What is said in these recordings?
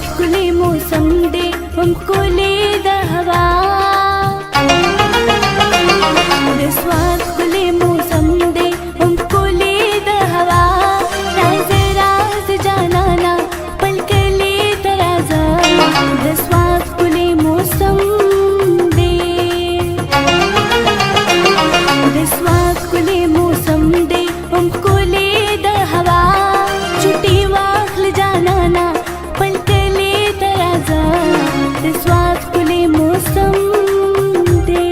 ښکلی موسم دی هم ښکلی د هوا د سواد ښکلی موسم دی هم ښکلی د هوا راز راز جانانا پل کلی ته راځه د سواد ښکلی موسم دی د سواد ښکلی موسم دی هم ښکلی د هوا چټي واخل جانانا پل کلی ته راځه د سواد ښکلی موسم دی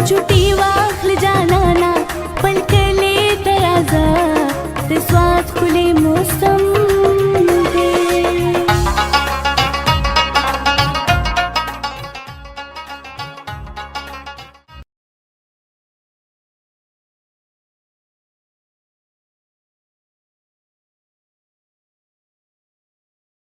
छुट्टी वाखल जाना ना पल कले तराजा ते स्वाद खुले